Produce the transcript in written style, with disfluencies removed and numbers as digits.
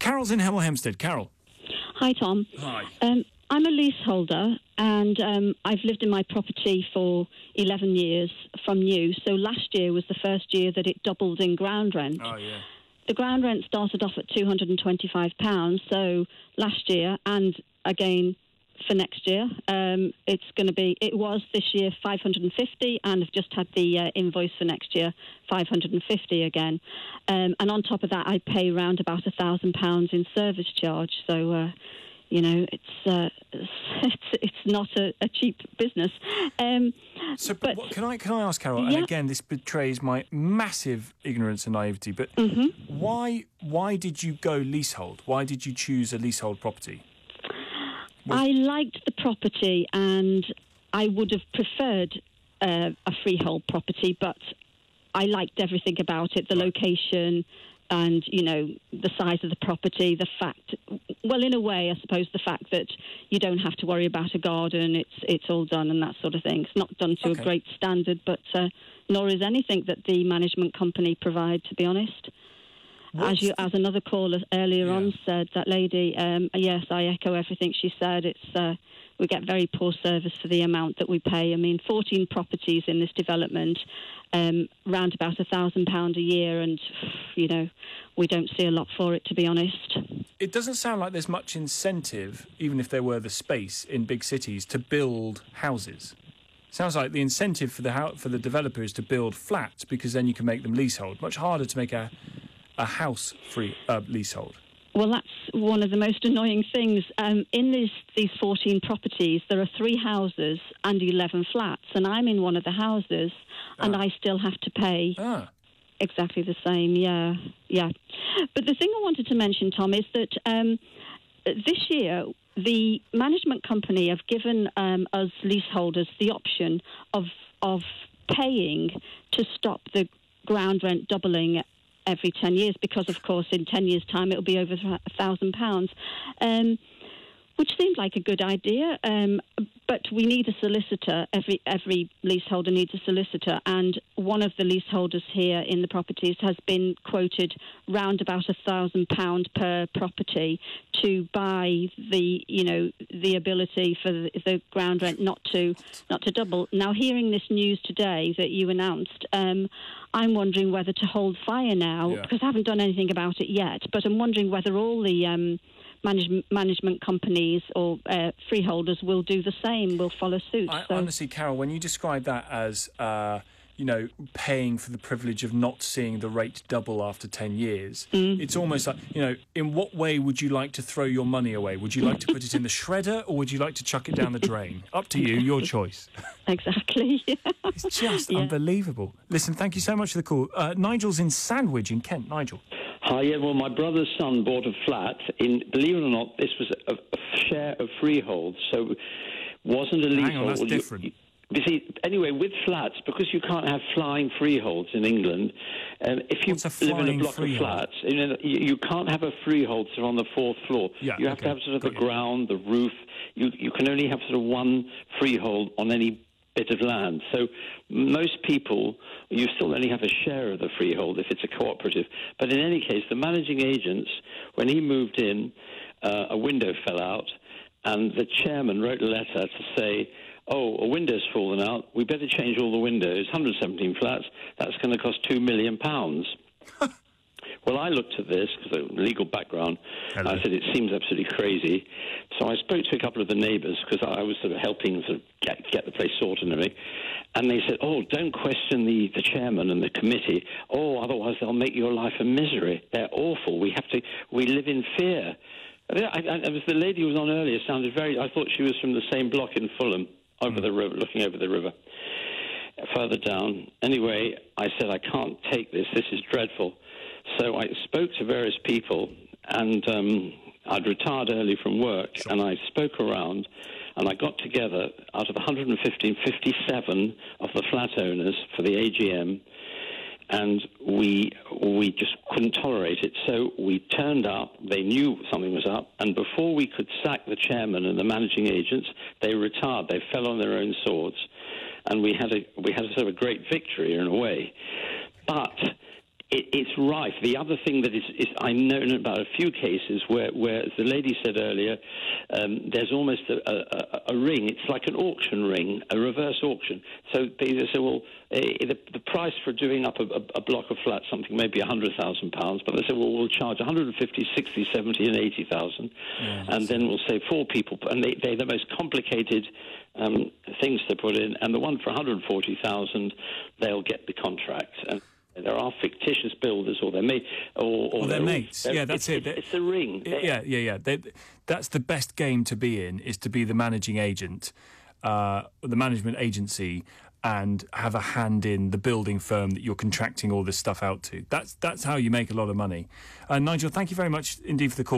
Carol's in Hemel, Hempstead. Carol. Hi, Tom. Hi. I'm a leaseholder, and I've lived in my property for 11 years from new. So last year was the first year that it doubled in ground rent. Oh, yeah. The ground rent started off at £225. So last year, and again for next year, it was this year £550, and I've just had the invoice for next year, £550 again. And on top of that, I pay around about £1,000 in service charge. So, it's not a cheap business. But can I ask, Carol? Yeah. And again, this betrays my massive ignorance and naivety. But why did you go leasehold? Why did you choose a leasehold property? I liked the property, and I would have preferred a freehold property, but I liked everything about it, the location and, the size of the property, the fact, well, in a way, I suppose, the fact that you don't have to worry about a garden, it's all done and that sort of thing. It's not done to a great standard, but nor is anything that the management company provide, to be honest. As another caller earlier on said, that lady, yes, I echo everything she said. It's we get very poor service for the amount that we pay. I mean, 14 properties in this development, round about £1,000 a year, and, we don't see a lot for it, to be honest. It doesn't sound like there's much incentive, even if there were the space in big cities, to build houses. Sounds like the incentive for the developer is to build flats, because then you can make them leasehold. Much harder to make a house-free leasehold. Well, that's one of the most annoying things. In these 14 properties, there are 3 houses and 11 flats, and I'm in one of the houses, and I still have to pay exactly the same, yeah. But the thing I wanted to mention, Tom, is that this year the management company have given us leaseholders the option of paying to stop the ground rent doubling every 10 years, because, of course, in 10 years' time, it'll be over £1,000, which seemed like a good idea. But we need a solicitor. Every leaseholder needs a solicitor, and one of the leaseholders here in the properties has been quoted round about £1,000 per property to buy the ability for the ground rent not to double. Now, hearing this news today that you announced, I'm wondering whether to hold fire now, because I haven't done anything about it yet, but I'm wondering whether all the management companies or freeholders will do the same, will follow suit. Honestly, Carol, when you describe that as, paying for the privilege of not seeing the rate double after 10 years, it's almost like, in what way would you like to throw your money away? Would you like to put it in the shredder, or would you like to chuck it down the drain? Up to you, your choice. Exactly. It's just unbelievable. Listen, thank you so much for the call. Nigel's in Sandwich in Kent. Nigel. Hi, well, my brother's son bought a flat believe it or not, this was a share of freehold, so wasn't a leasehold. Hang on, that's different. You see, anyway, with flats, because you can't have flying freeholds in England, if you live in a block of flats, you can't have a freehold sort of on the 4th floor. You have to have sort of the ground, the roof. You can only have sort of one freehold on any bit of land. So most people, you still only have a share of the freehold if it's a cooperative. But in any case, the managing agents, when he moved in, a window fell out, and the chairman wrote a letter to say, a window's fallen out, we better change all the windows, 117 flats, that's going to cost £2 million. Well, I looked at this, because of legal background, and I said, it seems absolutely crazy. So I spoke to a couple of the neighbours, because I was sort of helping sort of get the place sorted and everything. And they said, don't question the chairman and the committee. Otherwise they'll make your life a misery. They're awful. We live in fear. The lady who was on earlier sounded I thought she was from the same block in Fulham, over the river, looking over the river, further down. Anyway, I said, I can't take this. This is dreadful. So I spoke to various people, and I'd retired early from work, and I spoke around, and I got together, out of 115, 57 of the flat owners for the AGM, and we just couldn't tolerate it. So we turned up, they knew something was up, and before we could sack the chairman and the managing agents, they retired, they fell on their own swords, and we had a sort of a great victory in a way. But It's rife. The other thing that is I know about a few cases where, as the lady said earlier, there's almost a ring. It's like an auction ring, a reverse auction. So they say, well, the price for doing up a block of flats, something maybe £100,000, but they say, well, we'll charge 150, 60, 70, and 80,000, and then we'll say 4 people, and they're the most complicated things to put in, and the one for 140,000, they'll get the contract. And there are fictitious builders, or their mates. Yeah, that's it. It's a ring. Yeah. That's the best game to be in, is to be the managing agent, the management agency, and have a hand in the building firm that you're contracting all this stuff out to. That's how you make a lot of money. Nigel, thank you very much indeed for the call.